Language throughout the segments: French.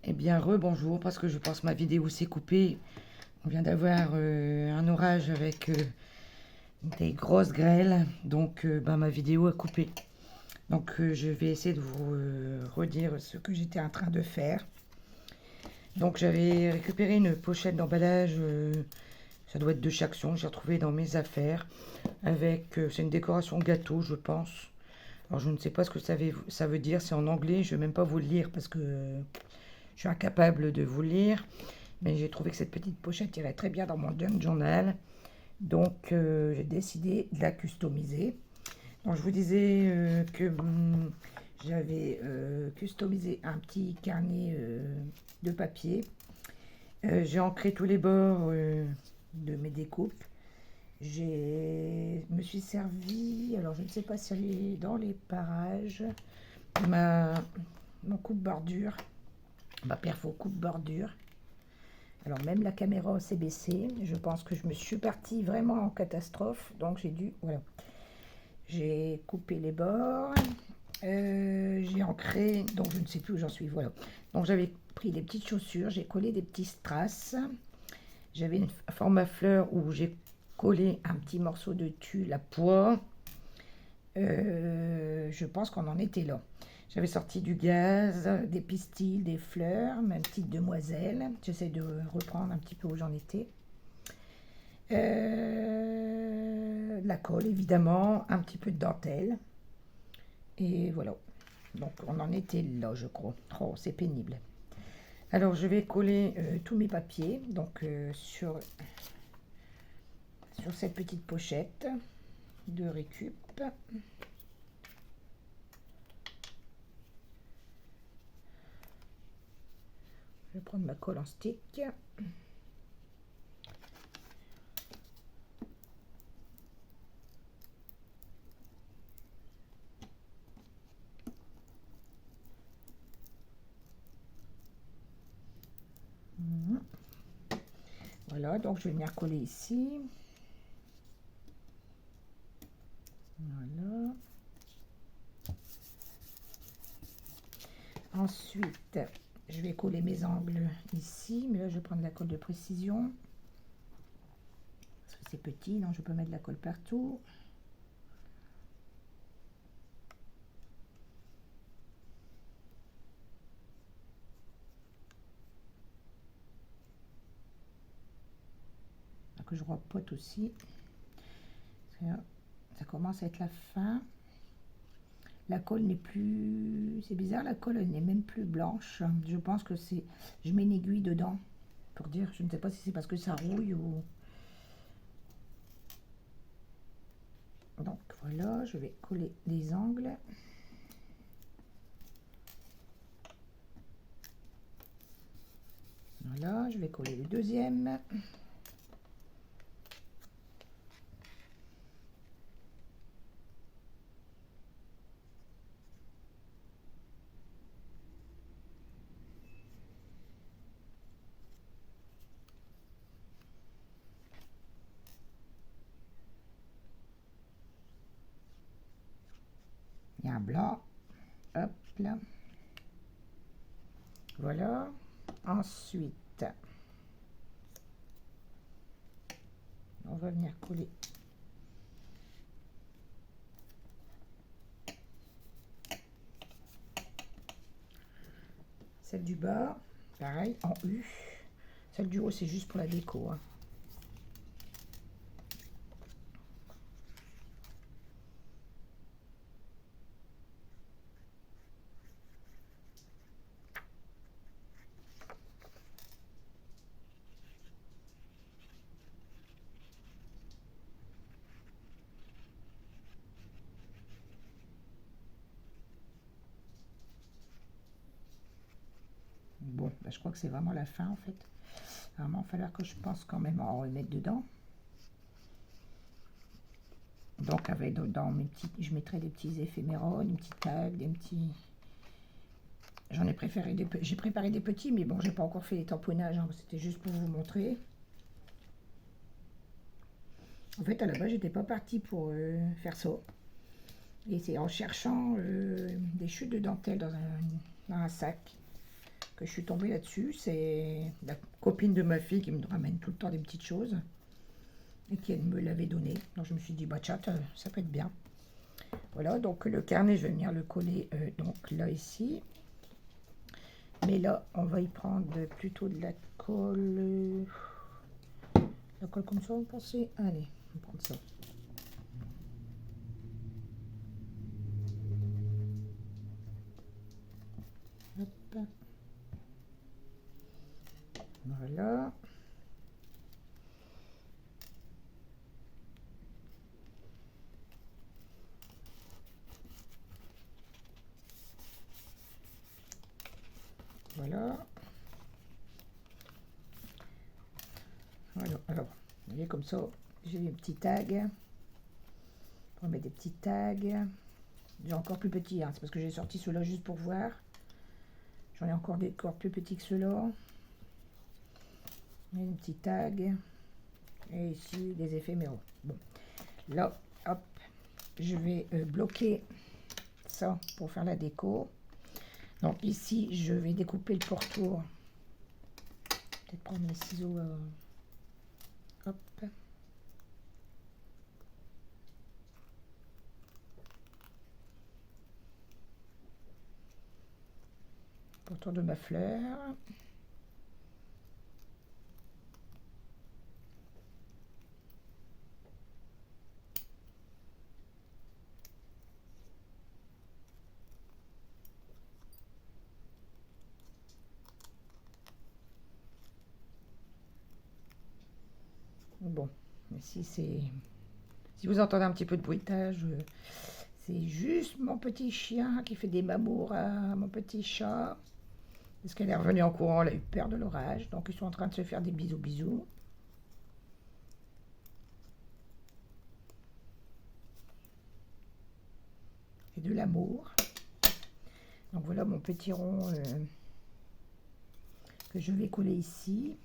Eh bien, rebonjour, parce que je pense que ma vidéo s'est coupée. On vient d'avoir un orage avec des grosses grêles, donc ma vidéo a coupé. Donc je vais essayer de vous redire ce que j'étais en train de faire. Donc j'avais récupéré une pochette d'emballage, ça doit être de Chaction, j'ai retrouvé dans mes affaires, avec, c'est une décoration gâteau, je pense. Alors je ne sais pas ce que ça veut dire, c'est en anglais, je ne vais même pas vous le lire parce que je suis incapable de vous le lire. Mais j'ai trouvé que cette petite pochette irait très bien dans mon junk journal. Donc j'ai décidé de la customiser. Donc je vous disais que j'avais customisé un petit carnet de papier. J'ai ancré tous les bords de mes découpes. Me suis servi, alors je ne sais pas si elle est dans les parages, mon coupe-bordure, ma perfo coupe-bordure. Alors même la caméra s'est baissée. Je pense que je me suis partie vraiment en catastrophe. Donc j'ai dû... Voilà. J'ai coupé les bords. J'ai ancré. Donc je ne sais plus où j'en suis. Voilà. Donc j'avais pris des petites chaussures. J'ai collé des petits strass. J'avais un format fleur où j'ai collé un petit morceau de tulle à pois. Je pense qu'on en était là. J'avais sorti du gaz, des pistils, des fleurs, ma petite demoiselle. J'essaie de reprendre un petit peu où j'en étais. De la colle, évidemment, un petit peu de dentelle. Et voilà. Donc, on en était là, je crois. Oh, c'est pénible. Alors, je vais coller tous mes papiers donc sur cette petite pochette de récup. Je vais prendre ma colle en stick. Voilà, donc je vais venir coller ici. Voilà. Ensuite, je vais coller mes angles ici, mais là je vais prendre la colle de précision. Parce que c'est petit, donc je peux mettre de la colle partout. Que je repote aussi. Ça commence à être la fin. La colle n'est plus... C'est bizarre, la colle n'est même plus blanche. Je pense que c'est... Je mets une aiguille dedans pour dire... Je ne sais pas si c'est parce que ça rouille ou... Donc voilà, je vais coller les angles. Voilà, je vais coller le deuxième. Il y a un blanc. Hop là. Voilà. Ensuite, on va venir coller celle du bas, pareil, en U. Celle du haut, c'est juste pour la déco. Hein. Bon, ben, je crois que c'est vraiment la fin en fait. Vraiment, il va falloir que je pense quand même en remettre dedans. Donc, avec dans mes petits, je mettrai des petits éphémérons, une petite tag, des petits. J'en ai préféré j'ai préparé des petits, mais bon, j'ai pas encore fait les tamponnages. Hein, c'était juste pour vous montrer. En fait, à la base, j'étais pas partie pour faire ça. Et c'est en cherchant des chutes de dentelle dans un sac que je suis tombée là-dessus. C'est la copine de ma fille qui me ramène tout le temps des petites choses et qui elle me l'avait donné. Donc je me suis dit, bah chat, ça peut être bien. Voilà, donc le carnet, je vais venir le coller donc là, ici. Mais là, on va y prendre plutôt de la colle. La colle comme ça, vous pensez? Allez, on va prendre ça. Hop. Voilà. Voilà. Voilà. Alors, vous voyez comme ça, j'ai des petits tags. On va mettre des petits tags. J'ai encore plus petit, hein. C'est parce que j'ai sorti ceux-là juste pour voir. J'en ai encore des corps plus petits que ceux-là. Des petits tags. Et ici, des éphéméraux. Bon, là, hop, je vais bloquer ça pour faire la déco. Donc ici, je vais découper le pourtour. Peut-être prendre mes ciseaux. Hop. Pourtour de ma fleur. Bon, ici c'est... Si vous entendez un petit peu de bruitage, c'est juste mon petit chien qui fait des mamours à mon petit chat. Parce qu'elle est revenue en courant, elle a eu peur de l'orage. Donc ils sont en train de se faire des bisous bisous. Et de l'amour. Donc voilà mon petit rond que je vais coller ici.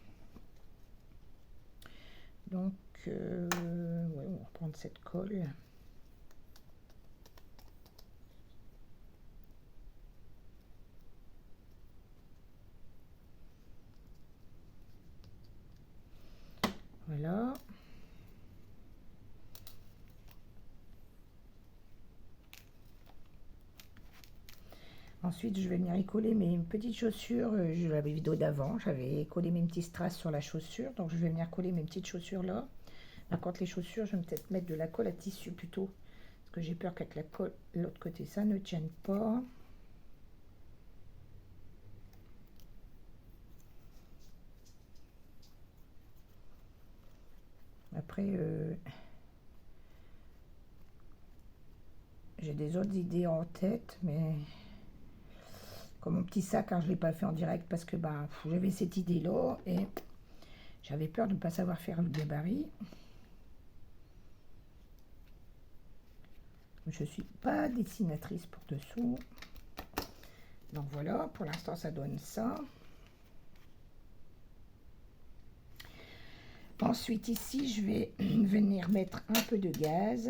Donc ouais, on va reprendre cette colle. Voilà. Ensuite, je vais venir y coller mes petites chaussures. Je l'avais vidéo d'avant. J'avais collé mes petits strass sur la chaussure. Donc, je vais venir coller mes petites chaussures là. Par contre, les chaussures, je vais peut-être mettre de la colle à tissu plutôt. Parce que j'ai peur qu'avec la colle de l'autre côté, ça ne tienne pas. Après, j'ai des autres idées en tête, mais comme mon petit sac, hein, je ne l'ai pas fait en direct parce que j'avais cette idée-là et j'avais peur de ne pas savoir faire le gabarit. Je ne suis pas dessinatrice pour dessous. Donc voilà, pour l'instant, ça donne ça. Ensuite, ici, je vais venir mettre un peu de gaz.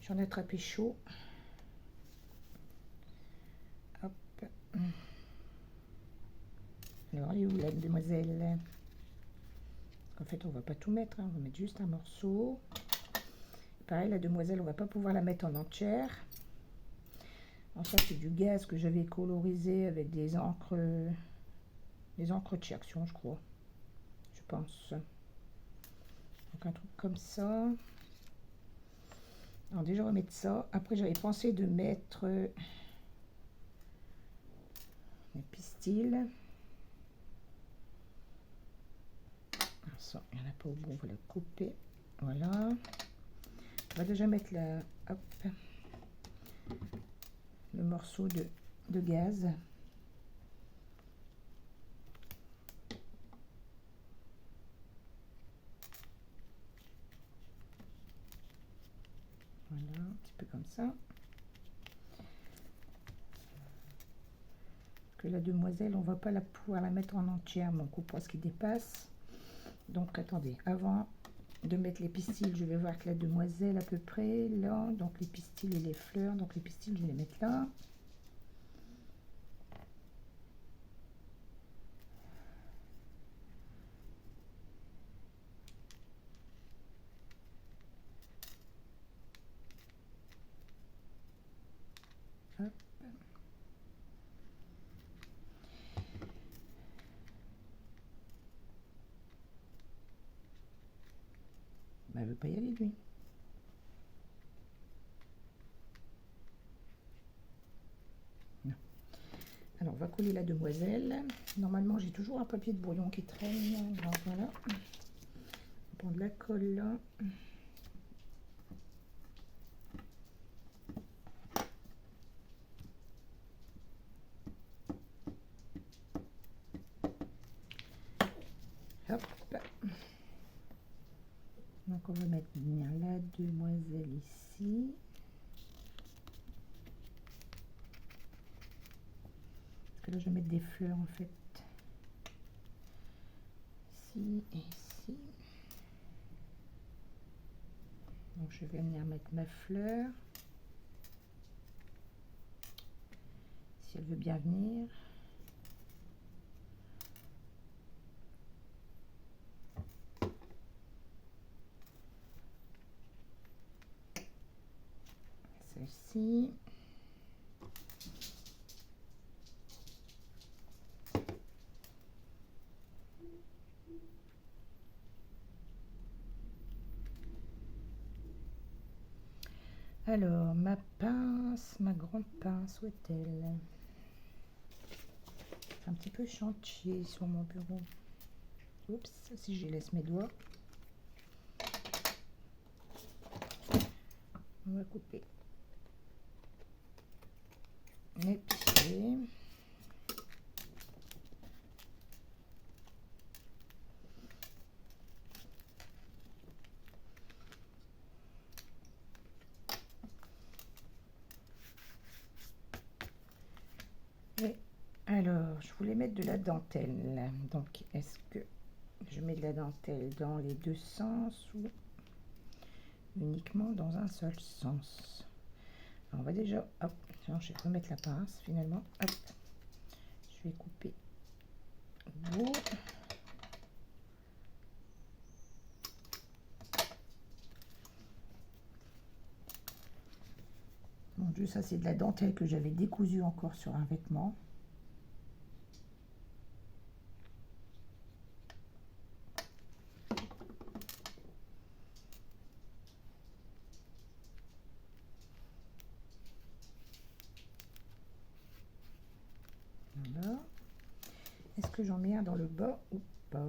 J'en ai attrapé chaud. Hop. Alors, elle est où la demoiselle? En fait, on va pas tout mettre, hein. On va mettre juste un morceau. Pareil, la demoiselle, on va pas pouvoir la mettre en entière. En ça, c'est du gaz que j'avais colorisé avec des encres de chez Action, je crois. Je pense. Donc, un truc comme ça. Alors, déjà, on va mettre ça. Après, j'avais pensé de mettre les pistils. Ça, il n'y en a pas au bout, on va la couper. Voilà. On va déjà mettre le morceau de gaz. Voilà, un petit peu comme ça. Que la demoiselle, on va pas pouvoir la mettre en entière, mon coup pour ce qui dépasse. Donc attendez, avant de mettre les pistils, je vais voir que la demoiselle à peu près là, donc les pistils et les fleurs, donc les pistils je vais les mettre là. veut pas y aller, lui. Non. Alors, on va coller la demoiselle. Normalement, j'ai toujours un papier de brouillon qui traîne. Alors, voilà. On va prendre la colle là. Hop. Donc, on va mettre bien la demoiselle ici. Parce que là, je vais mettre des fleurs en fait. Ici et ici. Donc, je vais venir mettre ma fleur. Si elle veut bien venir. Celle-ci. Alors, ma pince, ma grande pince, où est-elle? Un petit peu chantier sur mon bureau. Oups, si j'y laisse mes doigts. On va couper les pieds. Et alors, je voulais mettre de la dentelle. Donc, est-ce que je mets de la dentelle dans les deux sens ou uniquement dans un seul sens? Alors, on va déjà, hop, je vais remettre la pince finalement. Hop, je vais couper le bout. Mon Dieu, ça c'est de la dentelle que j'avais décousue encore sur un vêtement. Voilà. Est-ce que j'en mets un dans le bas ou pas?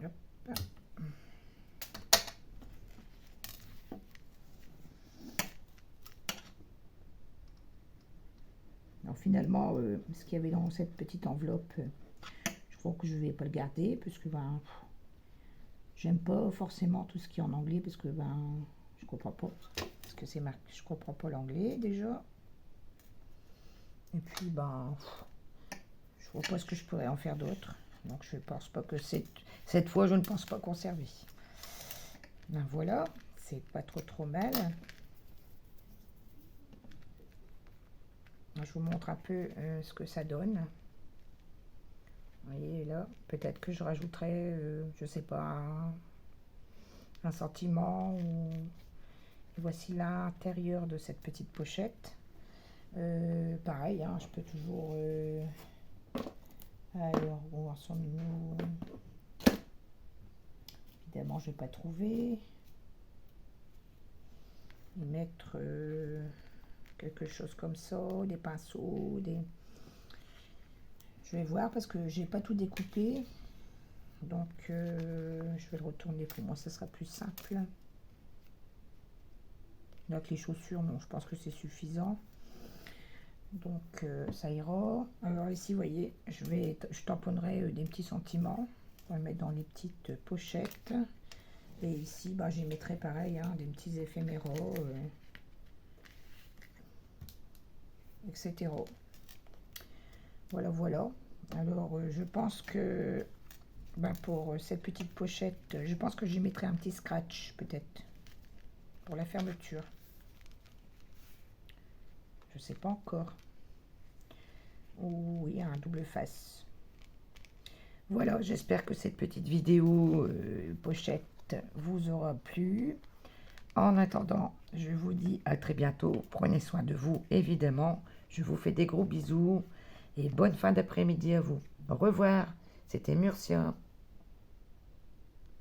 Hop. Alors finalement, ce qu'il y avait dans cette petite enveloppe, je crois que je vais pas le garder parce que ben, j'aime pas forcément tout ce qui est en anglais parce que ben, je comprends pas. Parce que c'est marqué, je comprends pas l'anglais déjà. Et puis ben, je vois pas ce que je pourrais en faire d'autre. Donc je pense pas que cette fois, je ne pense pas conserver. Ben voilà, c'est pas trop mal. Je vous montre un peu ce que ça donne. Vous voyez là, peut-être que je rajouterai, je sais pas, un sentiment. Et voici l'intérieur de cette petite pochette. Pareil, hein, je peux toujours... Alors, où en sommes-nous? Évidemment, je vais pas trouver. Et mettre quelque chose comme ça, des pinceaux, des... Je vais voir parce que j'ai pas tout découpé. Donc, je vais le retourner pour moi, ce sera plus simple. Là, avec les chaussures, non, je pense que c'est suffisant. Donc, ça ira. Alors ici, vous voyez, je tamponnerai des petits sentiments. On va le mettre dans les petites pochettes. Et ici, bah, j'y mettrai pareil, hein, des petits éphéméraux, etc. Voilà, voilà. Alors, je pense que ben, pour cette petite pochette, je pense que j'y mettrai un petit scratch, peut-être, pour la fermeture. Je sais pas encore. Ou oui, un double face. Voilà, j'espère que cette petite vidéo pochette vous aura plu. En attendant, je vous dis à très bientôt. Prenez soin de vous, évidemment. Je vous fais des gros bisous et bonne fin d'après-midi à vous. Au revoir, c'était Murcia.